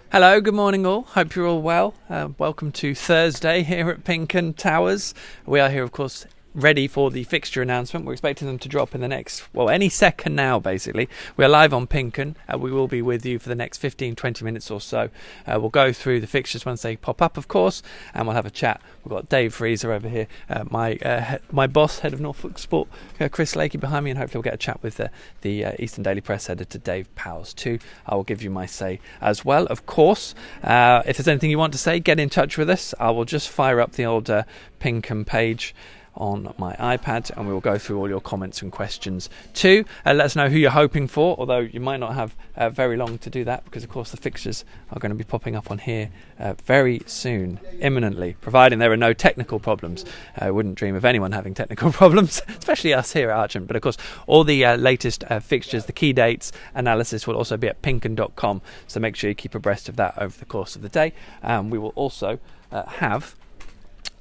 Hello, good morning all. Hope you're all well. Welcome to Thursday here at PinkUn Towers. We are here, of course, ready for the fixture announcement. We're expecting them to drop in the next, well, any second now, basically. We are live on PinkUn. We will be with you for the next 15-20 minutes or so. We'll go through the fixtures once they pop up, of course, and we'll have a chat. We've got Dave Freezer over here, my boss, head of Norfolk Sport, Chris Lakey behind me, and hopefully we'll get a chat with the Eastern Daily Press editor, Dave Powles, too. I will give you my say as well, of course. If there's anything you want to say, get in touch with us. I will just fire up the old PinkUn page on my iPad, and we will go through all your comments and questions too. Let us know who you're hoping for, although you might not have very long to do that, because of course the fixtures are going to be popping up on here very soon, imminently, providing there are no technical problems. I wouldn't dream of anyone having technical problems, especially us here at Archant. But of course all the latest fixtures, the key dates analysis, will also be at pinkun.com, so make sure you keep abreast of that over the course of the day. We will also have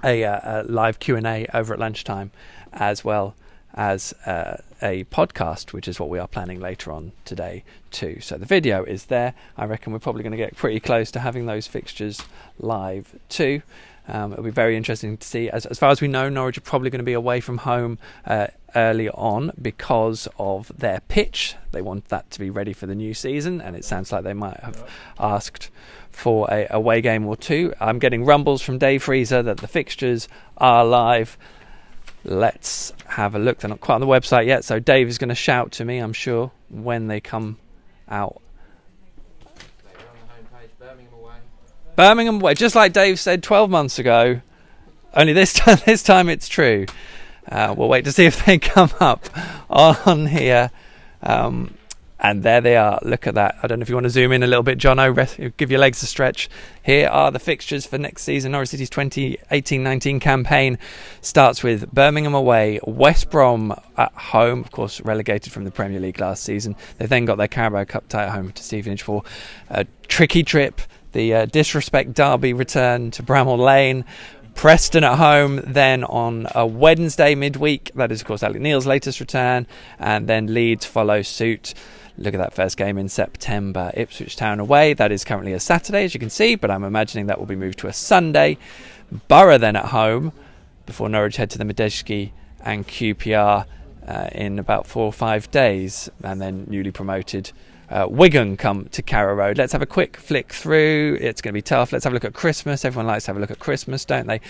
a live Q&A over at lunchtime, as well as a podcast, which is what we are planning later on today too. So the video is there. I reckon we're probably going to get pretty close to having those fixtures live too. It'll be very interesting to see. As far as we know, Norwich are probably going to be away from home early on because of their pitch. They want that to be ready for the new season, and it sounds like they might have asked for a away game or two. I'm getting rumbles from Dave Freezer that the fixtures are live. Let's have a look. They're not quite on the website yet, so Dave is going to shout to me, I'm sure, when they come out. They're on the homepage, Birmingham away. Birmingham away, just like Dave said 12 months ago. Only this time it's true. We'll wait to see if they come up on here. And there they are. Look at that. I don't know if you want to zoom in a little bit, Jono. Give your legs a stretch. Here are the fixtures for next season. Norwich City's 2018-19 campaign starts with Birmingham away, West Brom at home, of course relegated from the Premier League last season. They then got their Carabao Cup tie at home to Stevenage for a tricky trip. The Disrespect Derby return to Bramall Lane. Preston at home then on a Wednesday midweek. That is, of course, Alec Neil's latest return. And then Leeds follow suit. Look at that first game in September. Ipswich Town away. That is currently a Saturday, as you can see, but I'm imagining that will be moved to a Sunday. Borough then at home before Norwich head to the Managerial and QPR in about 4 or 5 days. And then newly promoted Wigan come to Carrow Road. Let's have a quick flick through. It's going to be tough. Let's have a look at Christmas. Everyone likes to have a look at Christmas, don't they?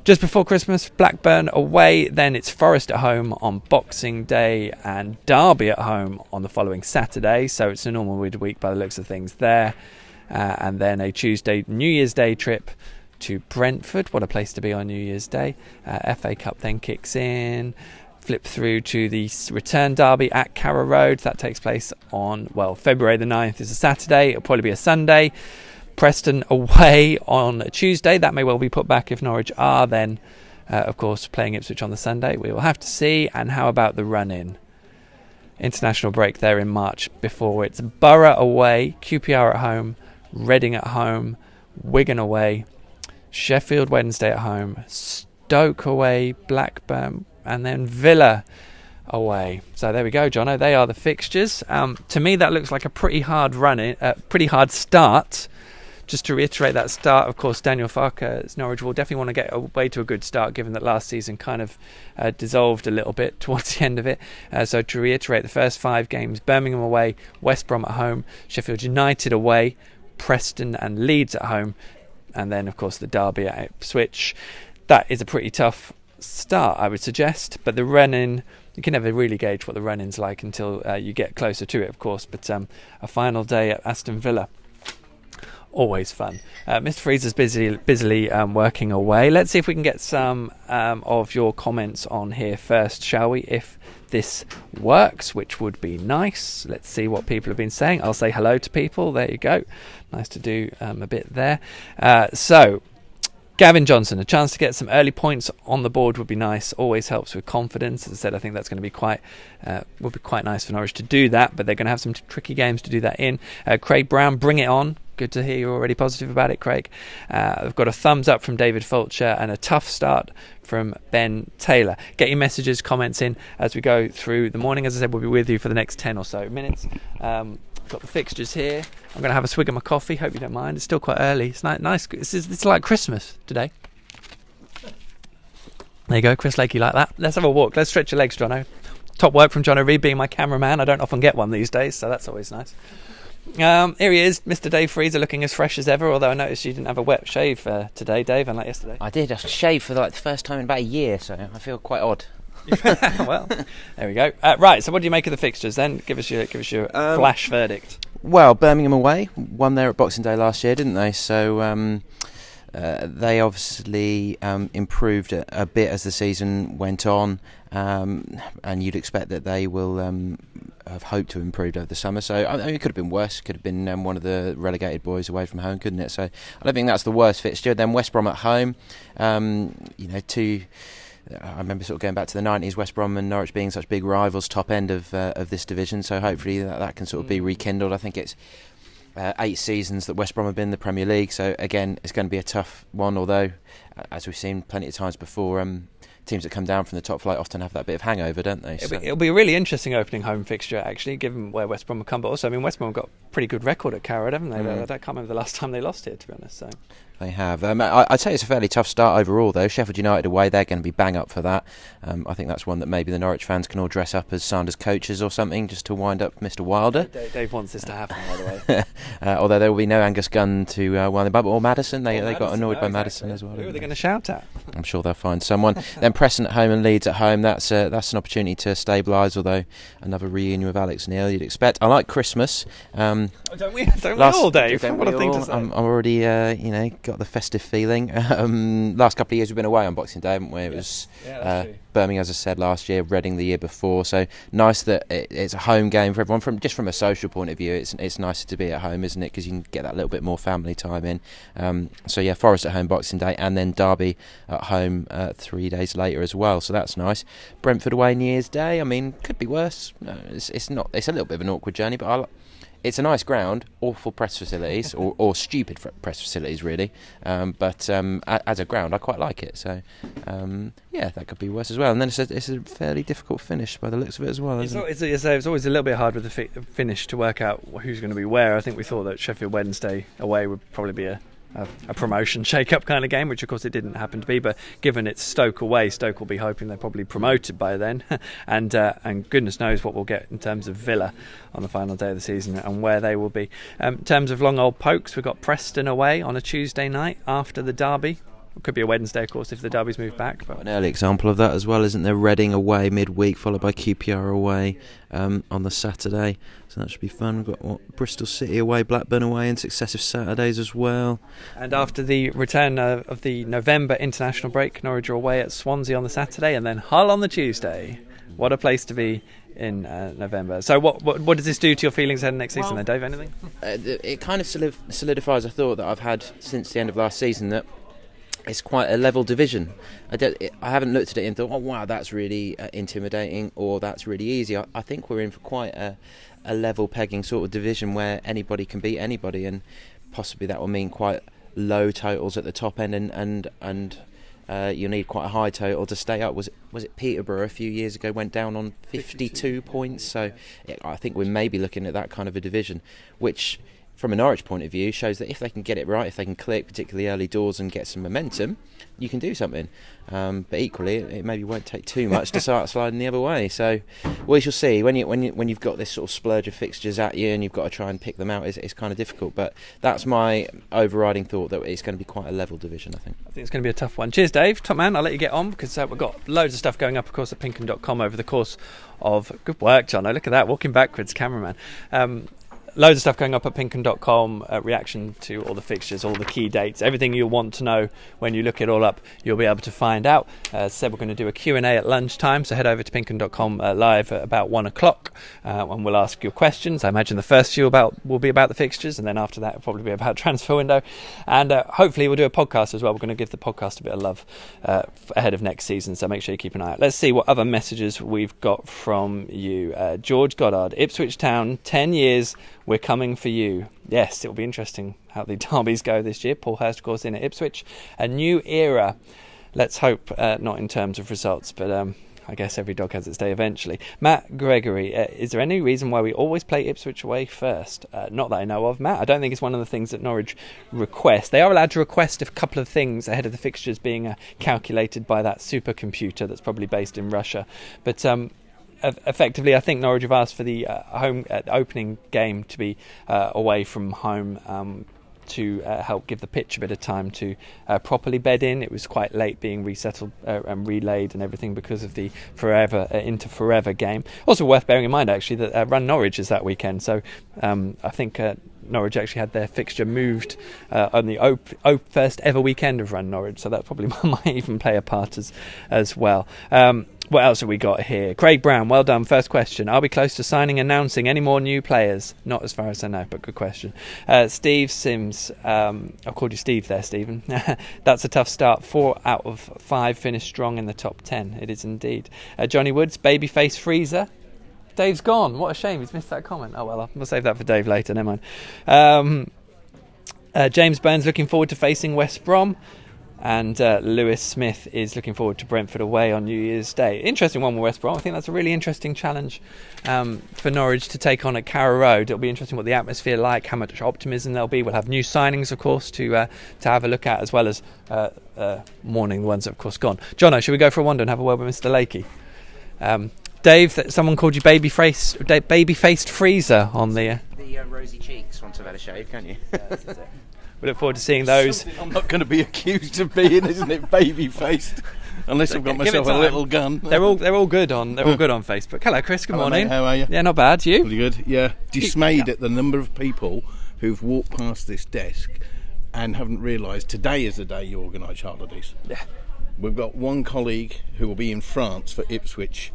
Just before Christmas, Blackburn away. Then it's Forest at home on Boxing Day and Derby at home on the following Saturday. So it's a normal midweek by the looks of things there. And then a Tuesday, New Year's Day trip to Brentford. What a place to be on New Year's Day. FA Cup then kicks in. Flip through to the return derby at Carrow Road. That takes place on, well, February the 9th is a Saturday. It'll probably be a Sunday. Preston away on a Tuesday. That may well be put back if Norwich are then, of course, playing Ipswich on the Sunday. We will have to see. And how about the run-in? International break there in March before it's Borough away, QPR at home, Reading at home, Wigan away, Sheffield Wednesday at home, Stoke away, Blackburn, and then Villa away. So there we go, Jono. They are the fixtures. To me, that looks like a pretty hard pretty hard start. Just to reiterate that start, of course, Daniel Farke's Norwich will definitely want to get away to a good start, given that last season kind of dissolved a little bit towards the end of it. So to reiterate, the first 5 games: Birmingham away, West Brom at home, Sheffield United away, Preston and Leeds at home, and then, of course, the derby at Ipswich. That is a pretty tough start, I would suggest, but the run-in, you can never really gauge what the run-in's like until you get closer to it, of course. But a final day at Aston Villa, always fun. Mr. Freezer's busily working away. Let's see if we can get some of your comments on here first, shall we? If this works, which would be nice. Let's see what people have been saying. I'll say hello to people. There you go. Nice to do a bit there. So Gavin Johnson, a chance to get some early points on the board would be nice. Always helps with confidence. As I said, I think that's going to be would be quite nice for Norwich to do that, but they're going to have some tricky games to do that in. Craig Brown, bring it on. Good to hear you're already positive about it, Craig. I've got a thumbs up from David Fulcher and a tough start from Ben Taylor. Get your messages, comments in as we go through the morning. As I said, we'll be with you for the next 10 or so minutes. Got the fixtures here. I'm going to have a swig of my coffee. Hope you don't mind. It's still quite early. It's nice. It's like Christmas today. There you go, Chris Lakey like that. Let's have a walk. Let's stretch your legs, Jono. Top work from Jono Reed being my cameraman. I don't often get one these days, so that's always nice. Here he is, Mr. Dave Freezer, looking as fresh as ever, although I noticed you didn't have a wet shave today, Dave, unlike yesterday. I did. I shaved for the first time in about a year, so I feel quite odd. Well, there we go. Right, so what do you make of the fixtures then? Give us your flash verdict. Well, Birmingham away, won there at Boxing Day last year, didn't they? So they obviously improved a bit as the season went on, and you'd expect that they will have hoped to improve over the summer. So I mean, it could have been worse. Could have been one of the relegated boys away from home, couldn't it? So I don't think that's the worst fixture. Then West Brom at home, I remember sort of going back to the 90s, West Brom and Norwich being such big rivals, top end of this division. So hopefully that can sort of be rekindled. I think it's 8 seasons that West Brom have been in the Premier League. So again, it's going to be a tough one. Although, as we've seen plenty of times before, teams that come down from the top flight often have that bit of hangover, don't they? It'll be a really interesting opening home fixture, actually, given where West Brom have come. But also, I mean, West Brom have got a pretty good record at Carrot, haven't they? I can't remember the last time they lost here, to be honest. So they have. I'd say it's a fairly tough start overall, though. Sheffield United away, they're going to be bang up for that. I think that's one that maybe the Norwich fans can all dress up as Sanders coaches or something, just to wind up Mr. Wilder. Dave wants this to happen, by the way. Although there will be no Angus Gunn to wind them up, or Madison. They got annoyed by Madison as well. Who are they going to shout at? I'm sure they'll find someone. Then Preston at home and Leeds at home. That's an opportunity to stabilise. Although another reunion with Alex Neil, you'd expect. I like Christmas. Don't we all, Dave? What a thing to say. I'm already got the festive feeling. Last couple of years we've been away on Boxing Day, haven't we? It was Birmingham, as I said, last year, Reading the year before. So nice that it's a home game for everyone. From a social point of view, it's nicer to be at home, isn't it? Because you can get that little bit more family time in. Forest at home Boxing Day, and then Derby at home 3 days later as well. So that's nice. Brentford away New Year's Day. I mean, could be worse. It's not. It's a little bit of an awkward journey, but it's a nice ground, awful press facilities, or stupid press facilities, really. But as a ground, I quite like it. So, that could be worse as well. And then it's a fairly difficult finish by the looks of it as well, isn't it? It's always a little bit hard with the finish to work out who's going to be where. I think we thought that Sheffield Wednesday away would probably be a promotion shake-up kind of game, which of course it didn't happen to be, but given it's Stoke away, Stoke will be hoping they're probably promoted by then. and goodness knows what we'll get in terms of Villa on the final day of the season and where they will be. In terms of long old pokes, we've got Preston away on a Tuesday night after the derby. It could be a Wednesday, of course, if the derby's moved back. But an early example of that as well, isn't there? Reading away midweek, followed by QPR away on the Saturday. So that should be fun. We've got Bristol City away, Blackburn away, and successive Saturdays as well. And after the return of the November international break, Norwich are away at Swansea on the Saturday, and then Hull on the Tuesday. What a place to be in November. So what does this do to your feelings ahead of next season then, Dave? Anything? It kind of solidifies a thought that I've had since the end of last season, that it's quite a level division. I haven't looked at it and thought, oh wow, that's really intimidating, or that's really easy. I think we're in for quite a level pegging sort of division where anybody can beat anybody, and possibly that will mean quite low totals at the top end, and you'll need quite a high total to stay up. Was it Peterborough a few years ago went down on 52 points? So I think we may be looking at that kind of a division, which from a Norwich point of view shows that if they can get it right, if they can click, particularly early doors, and get some momentum, you can do something. But equally, it maybe won't take too much to start sliding the other way. So we shall see. When you've got this sort of splurge of fixtures at you and you've got to try and pick them out, it's kind of difficult. But that's my overriding thought, that it's going to be quite a level division, I think. I think it's going to be a tough one. Cheers, Dave. Top man, I'll let you get on, because we've got loads of stuff going up, of course, at PinkUn.com over the course of... Good work, John. Look at that, walking backwards, cameraman. Loads of stuff going up at PinkUn.com, reaction to all the fixtures, all the key dates, everything you'll want to know when you look it all up, you'll be able to find out. As I said, we're going to do a Q&A at lunchtime, so head over to PinkUn.com live at about 1 o'clock, and we'll ask your questions. I imagine the first few will be about the fixtures, and then after that it'll probably be about transfer window, and hopefully we'll do a podcast as well. We're going to give the podcast a bit of love ahead of next season, so make sure you keep an eye out. Let's see what other messages we've got from you. George Goddard, Ipswich Town, 10 years, we're coming for you. Yes, it'll be interesting how the derbies go this year. Paul Hurst, of course, in at Ipswich. A new era. Let's hope not in terms of results, but I guess every dog has its day eventually. Matt Gregory, is there any reason why we always play Ipswich away first? Not that I know of, Matt. I don't think it's one of the things that Norwich request. They are allowed to request a couple of things ahead of the fixtures being calculated by that supercomputer that's probably based in Russia. But effectively, I think Norwich have asked for the home opening game to be away from home, to help give the pitch a bit of time to properly bed in. It was quite late being resettled and relayed and everything because of the into forever game. Also worth bearing in mind actually that Run Norwich is that weekend, so I think Norwich actually had their fixture moved on the first ever weekend of Run Norwich, so that probably might even play a part as well. What else have we got here? Craig Brown, well done. First question. Are we close to announcing any more new players? Not as far as I know, but good question. Steve Sims. I've called you Steve there, Stephen. That's a tough start. 4 out of 5 finished strong in the top 10. It is indeed. Johnny Woods, babyface freezer. Dave's gone. What a shame. He's missed that comment. Oh, well, we'll save that for Dave later. Never mind. James Burns looking forward to facing West Brom. And Lewis Smith is looking forward to Brentford away on New Year's Day. Interesting one with West Brom. I think that's a really interesting challenge for Norwich to take on at Carrow Road. It'll be interesting what the atmosphere like, how much optimism there'll be. We'll have new signings, of course, to have a look at, as well as mourning the ones that have, of course, gone. Jono, should we go for a wander and have a word with Mr. Lakey? Dave, someone called you baby-faced freezer on the rosy cheeks once I've had a shave, can't you? Yeah, that's it. We look forward to seeing those. Something I'm not going to be accused of being, isn't it, baby-faced? Unless I've got myself a little gun. They're all good on Facebook. Hello, Chris. Good morning. Mate, how are you? Yeah, not bad. You? Pretty good. Yeah. Dismayed at the number of people who've walked past this desk and haven't realised today is the day you organise holidays. Yeah. We've got one colleague who will be in France for Ipswich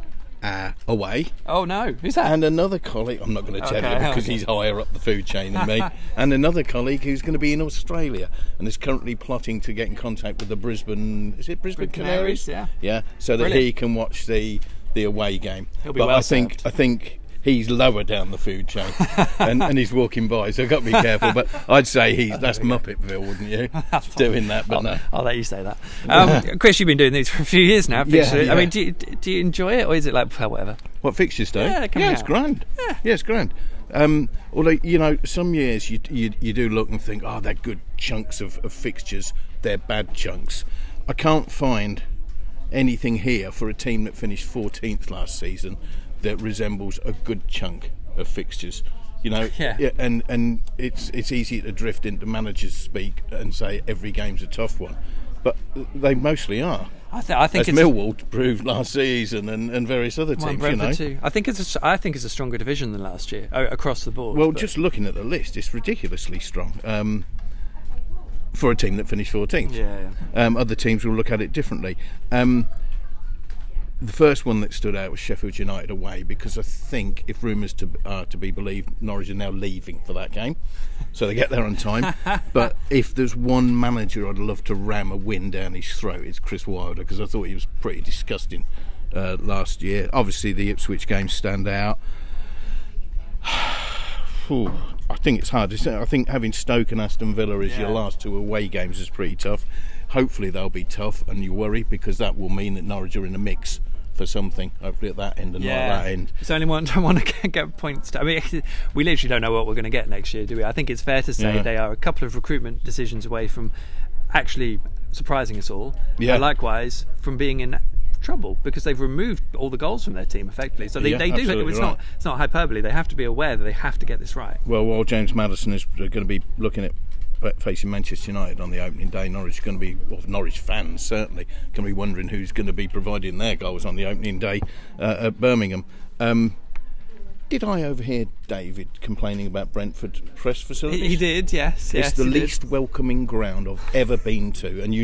away. Oh no, who's that? And another colleague, I'm not going to tell you because he's higher up the food chain than me. And another colleague who's going to be in Australia and is currently plotting to get in contact with the Brisbane Canaries? Yeah, so that he can watch the away game. He'll be well served. I think he's lower down the food chain and he's walking by, so I've got to be careful. But I'd say that's Muppetville, wouldn't you? Doing that, but no. I'll let you say that. Chris, you've been doing these for a few years now. Fixture. Yeah. I mean, do you enjoy it, or is it like, well, whatever? What, Fixtures Day? Yeah, it's grand. Yeah, it's grand. Although, some years you do look and think, they're good chunks of fixtures, they're bad chunks. I can't find anything here for a team that finished 14th last season that resembles a good chunk of fixtures, and it's easy to drift into managers speak and say every game's a tough one, but they mostly are. I think as Millwall proved last season and various other teams. Too. I think it's a stronger division than last year across the board. Well, just looking at the list, it's ridiculously strong for a team that finished 14th. Yeah. Other teams will look at it differently. The first one that stood out was Sheffield United away, because I think, if rumours are to be believed, Norwich are now leaving for that game, so they get there on time. But if there's one manager I'd love to ram a win down his throat, it's Chris Wilder, because I thought he was pretty disgusting last year. Obviously the Ipswich games stand out. I think it's hard. I think having Stoke and Aston Villa as your last 2 away games is pretty tough. Hopefully they'll be tough, and you worry, because that will mean that Norwich are in the mix for something, hopefully at that end and not at that end. It's only one don't want to get points. I mean, we literally don't know what we're going to get next year, do we? I think it's fair to say they are a couple of recruitment decisions away from actually surprising us all. Yeah. Likewise, from being in trouble, because they've removed all the goals from their team effectively. So they do. It's not hyperbole. They have to be aware that they have to get this right. Well, while James Maddison is going to be looking at facing Manchester United on the opening day, Norwich fans certainly going to be wondering who's going to be providing their goals on the opening day at Birmingham. Did I overhear David complaining about Brentford press facilities? He did, yes. It's the least welcoming ground I've ever been to, and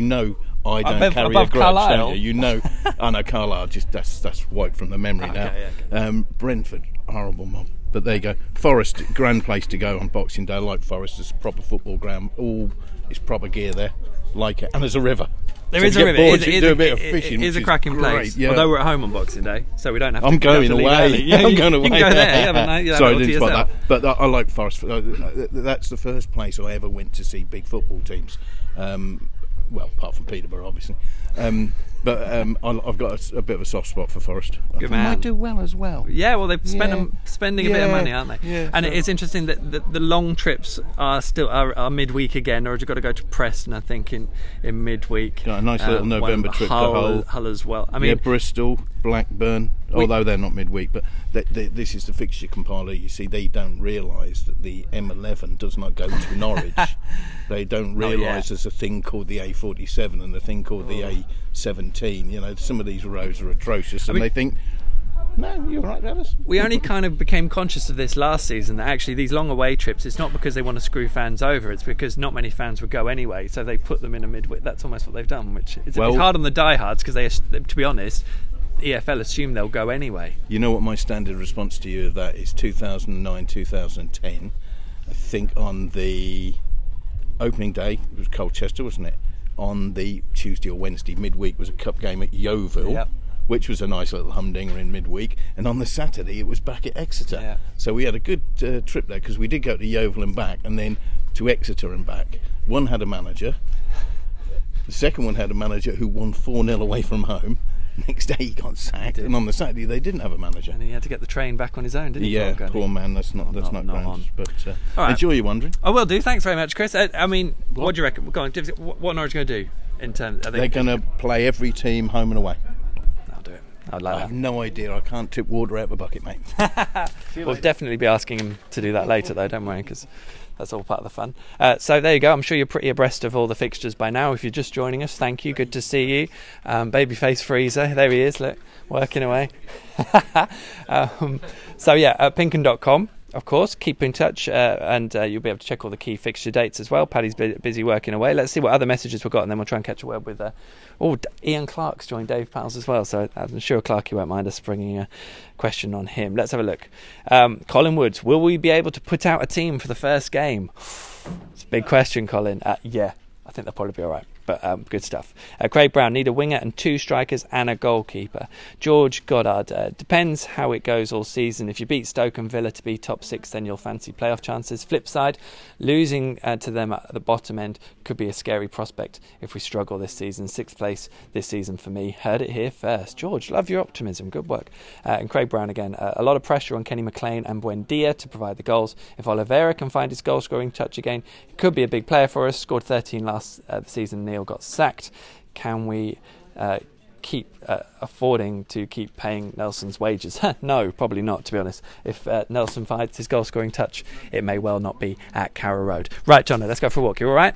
I don't carry a grudge, Carlisle. don't you? I know Carlisle. That's wiped from the memory now. Okay. Brentford, horrible mob. But there you go. Forest, grand place to go on Boxing Day. Like Forest, it's a proper football ground. It's proper gear there. Like it. And there's a river. There is a river. Do a bit of fishing. It is a cracking place. Yeah. Although we're at home on Boxing Day, so we don't have to. I'm going away. I'm going away. You can go there. Sorry, I didn't spot that. But I like Forest. That's the first place I ever went to see big football teams. Well, apart from Peterborough, obviously. But I've got a bit of a soft spot for Forest. Good They man. might do well as well. Yeah, well, they've Yeah. spending a bit of Yeah. money, aren't they? Yeah, and so- it's interesting that the long trips are still are midweek again, or you've got to go to Preston, I think, in midweek. Got a nice little one November trip to Hull as well. I mean, Yeah, Bristol, Blackburn, although they're not midweek, but this is the fixture compiler. You see, they don't realise that the M11 does not go to Norwich. They don't realise there's a thing called the A47 and a thing called the A17. You know, some of these roads are atrocious, and they think, no, you're right, Alice. we only kind of became conscious of this last season, that actually these long away trips, it's not because they want to screw fans over, it's because not many fans would go anyway, so they put them in a midweek. That's almost what they've done, which is a bit hard on the diehards, because they, to be honest, EFL assume they'll go anyway. You know what my standard response to you of that is? 2009, 2010. I think on the opening day, it was Colchester, wasn't it? On the Tuesday or Wednesday midweek was a cup game at Yeovil. Yep. Which was a nice little humdinger in midweek, and on the Saturday it was back at Exeter. Yeah. So we had a good trip there, because we did go to Yeovil and back, and then to Exeter and back. One had a manager, the second one had a manager who won 4-0 away from home. Next day he got sacked, and on the Saturday they didn't have a manager. And he had to get the train back on his own, didn't he? Yeah, Paul Gunny? poor man. That's not not grounds. on. But All right. enjoy your wandering. I will do. Thanks very much, Chris. I mean, what do you reckon? Go on. What Norwich going to do in terms? They're going to play every team home and away. I'll do it. I'd I like have that. no idea. I can't tip water out of a bucket, mate. We'll definitely be asking him to do that later, though, don't worry, because that's all part of the fun. So there you go. I'm sure you're pretty abreast of all the fixtures by now. If you're just joining us, thank you. Good to see you. Babyface Freezer, there he is. Look, working away. So yeah, PinkUn.com. Of course, keep in touch, and you'll be able to check all the key fixture dates as well. Paddy's busy working away. Let's see what other messages we've got, and then we'll try and catch a word with. Ian Clarke's joined Dave Powles as well, so I'm sure Clarkey won't mind us bringing a question on him. Let's have a look. Colin Woods, will we be able to put out a team for the first game? It's a big question, Colin. Yeah, I think they'll probably be all right. But good stuff. Craig Brown, need a winger and 2 strikers and a goalkeeper. George Goddard, depends how it goes all season. If you beat Stoke and Villa to be top 6, then you'll fancy playoff chances. Flip side, losing to them at the bottom end could be a scary prospect if we struggle this season. 6th place this season for me. Heard it here first. George, love your optimism. Good work. And Craig Brown again, a lot of pressure on Kenny McLean and Buendia to provide the goals. If Oliveira can find his goal scoring touch again, he could be a big player for us. Scored 13 last season. Neil got sacked. Can we keep affording to keep paying Nelson's wages? No, probably not, to be honest. If Nelson finds his goal scoring touch, it may well not be at Carrow Road. Right, Johnny, let's go for a walk. You all right?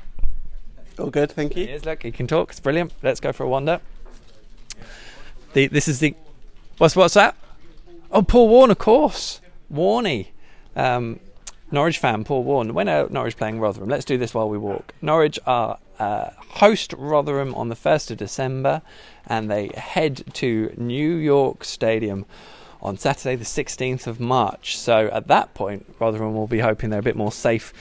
All good, thank you. He is, look, he can talk. It's brilliant. Let's go for a wander. This is the what's that? Oh, Paul Warne, of course. Warney. Norwich fan, Paul Warne. When are Norwich playing Rotherham? Let's do this while we walk. Norwich are host Rotherham on the 1st of December, and they head to New York Stadium on Saturday the 16th of March. So at that point, Rotherham will be hoping they're a bit more safe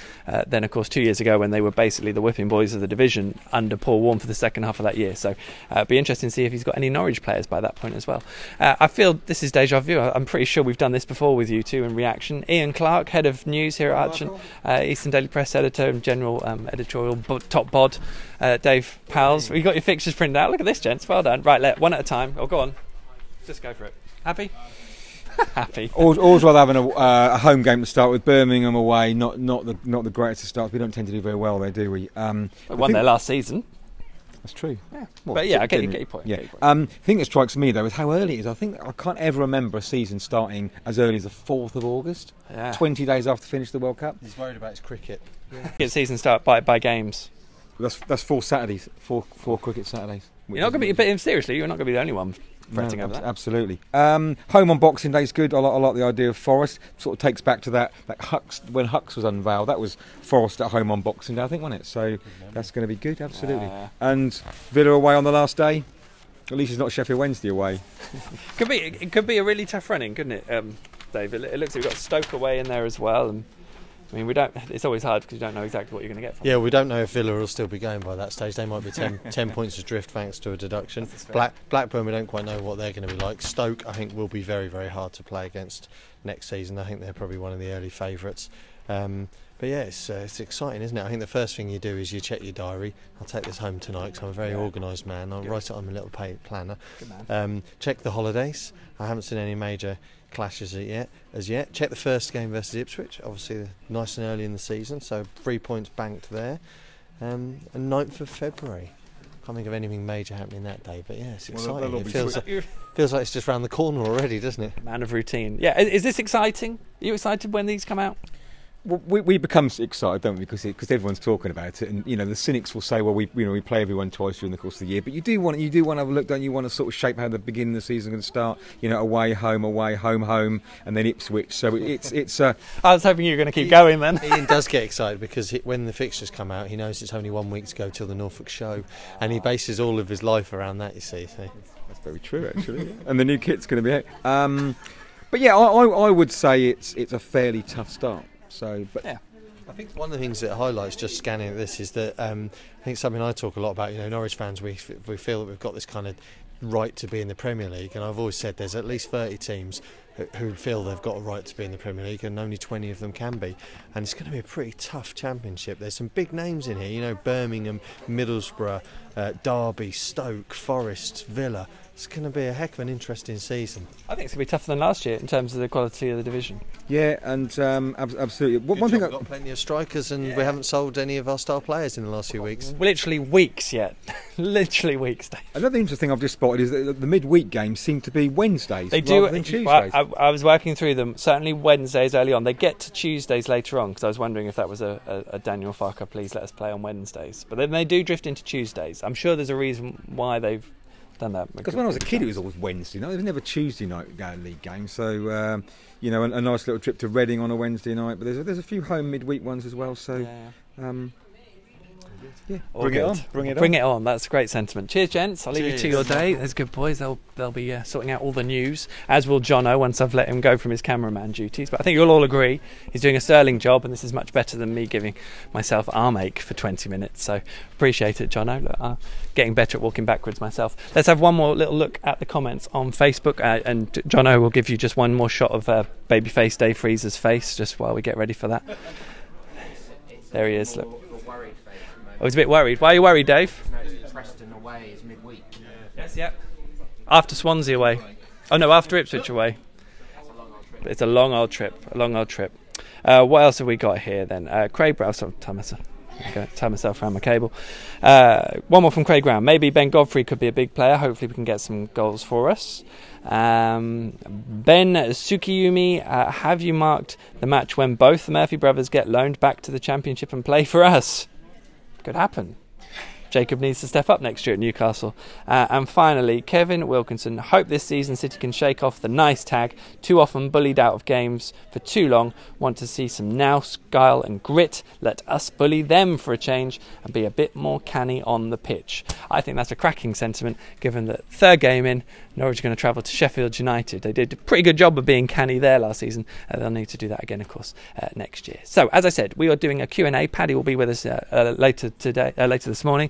than, of course, 2 years ago when they were basically the whipping boys of the division under Paul Warne for the second half of that year. So it'll be interesting to see if he's got any Norwich players by that point as well. I feel this is deja vu. I'm pretty sure we've done this before with you two in reaction. Ian Clarke, head of news here at Archon, Eastern Daily Press editor and general editorial top bod. Dave Powles, you got your fixtures printed out. Look at this, gents. Well done. Right, one at a time. Oh, go on. Just go for it. Happy? Happy. Always rather having a home game to start with. Birmingham away, not the greatest of starts. We don't tend to do very well there, do we? We won there last season. That's true. Yeah. Well, But yeah, I get your point. Yeah. The thing that strikes me though is how early it is. I can't ever remember a season starting as early as the 4th of August. Yeah. 20 days after finish the World Cup. He's worried about his cricket. Get season start by games. That's 4 Saturdays, four cricket Saturdays. You're not going to be, but seriously, you're not going to be the only one fretting over that. Absolutely. Home on Boxing Day is good. I like the idea of Forest. Sort of takes back to that Hux, when Hux was unveiled. That was Forest at home on Boxing Day, I think, wasn't it? So that's going to be good. Absolutely. And Villa away on the last day. At least it's not Sheffield Wednesday away. It could be a really tough running, couldn't it, Dave? It looks like we've got Stoke away in there as well, and I mean, it's always hard because you don't know exactly what you're going to get from Yeah, we don't know if Villa will still be going by that stage. They might be 10 points adrift thanks to a deduction. Blackburn, we don't quite know what they're going to be like. Stoke, I think, will be very, very hard to play against next season. I think they're probably one of the early favourites. But yeah, it's exciting, isn't it? I think the first thing you do is you check your diary. I'll take this home tonight because I'm a very organised man. I'll write it on my little planner. Good man. Check the holidays. I haven't seen any major clashes as yet. Check the first game versus Ipswich. Obviously, nice and early in the season, so 3 points banked there. And 9th of February. Can't think of anything major happening that day, but yeah, it's exciting. It feels like it's just round the corner already, doesn't it? Man of routine. Yeah, is this exciting? Are you excited when these come out? Well, we become excited, don't we? Because everyone's talking about it, and the cynics will say, well, we play everyone twice during the course of the year, but you do want to have a look, don't you? Want to sort of shape how the beginning of the season is going to start. Away, home, and then Ipswich. So it's. I was hoping you were going to keep going then. Ian does get excited because when the fixtures come out, he knows it's only 1 week to go till the Norfolk show, and he bases all of his life around that. You see, so. That's very true, actually. And the new kit's going to be out. But yeah, I would say it's a fairly tough start. So, but yeah. I think one of the things that highlights just scanning at this is that I think something I talk a lot about. Norwich fans, we feel that we've got this kind of right to be in the Premier League, and I've always said there's at least 30 teams who feel they've got a right to be in the Premier League, and only 20 of them can be. And it's going to be a pretty tough championship. There's some big names in here. Birmingham, Middlesbrough, Derby, Stoke, Forest, Villa. It's going to be a heck of an interesting season. I think it's going to be tougher than last year in terms of the quality of the division. Yeah, and absolutely. One thing, we've got plenty of strikers, and we haven't sold any of our star players in the last few weeks. Literally weeks yet. Literally weeks. Another interesting thing I've just spotted is that the midweek games seem to be Wednesdays rather than Tuesdays. Well, I was working through them. Certainly Wednesdays early on. They get to Tuesdays later on, because I was wondering if that was a Daniel Farker, please let us play on Wednesdays. But then they do drift into Tuesdays. I'm sure there's a reason why they've done that. Because when I was a kid, it was always Wednesday night. There was never Tuesday night league games. So a nice little trip to Reading on a Wednesday night. But there's a few home midweek ones as well. So bring it on. That's a great sentiment. Cheers, gents. I'll leave you to your day. There's good boys. They'll be sorting out all the news, as will Jono once I've let him go from his cameraman duties. But I think you'll all agree he's doing a sterling job, and this is much better than me giving myself arm ache for 20 minutes. So appreciate it, Jono. Look, getting better at walking backwards myself. Let's have one more little look at the comments on Facebook, and Jono will give you just one more shot of Babyface Dave Freezer's face just while we get ready for that. There he is. Look. I was a bit worried. Why are you worried, Dave? No, Preston away is midweek. Yes, yeah. After Swansea away. Oh no, after Ipswich away. It's a long old trip. What else have we got here then? Craig Brown. Tie myself around my cable. One more from Craig Brown. Maybe Ben Godfrey could be a big player. Hopefully we can get some goals for us. Ben Tsukiyumi, have you marked the match when both the Murphy brothers get loaned back to the Championship and play for us? Could happen. Jacob needs to step up next year at Newcastle. And finally, Kevin Wilkinson. Hope this season City can shake off the nice tag. Too often bullied out of games for too long. Want to see some nous, guile and grit. Let us bully them for a change and be a bit more canny on the pitch. I think that's a cracking sentiment, given that third game in, Norwich are going to travel to Sheffield United. They did a pretty good job of being canny there last season. They'll need to do that again, of course, next year. So, as I said, we are doing a Q&A. Paddy will be with us later this morning.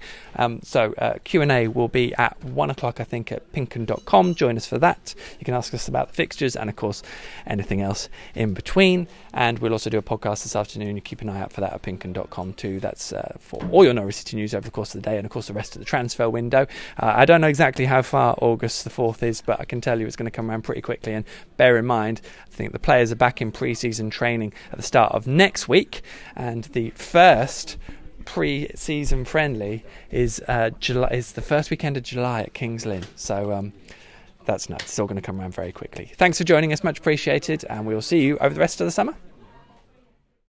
Q&A will be at 1 o'clock, I think, at PinkUn.com. Join us for that. You can ask us about the fixtures and, of course, anything else in between. And we'll also do a podcast this afternoon. You keep an eye out for that at PinkUn.com too. That's for all your Norwich City news over the course of the day and, of course, the rest of the transfer window. I don't know exactly how far August the 4th is, but I can tell you it's going to come around pretty quickly. And bear in mind, I think the players are back in pre-season training at the start of next week. And the first pre-season friendly is the first weekend of July at Kings Lynn. So that's nuts. It's all going to come around very quickly. Thanks for joining us, much appreciated, and we'll see you over the rest of the summer.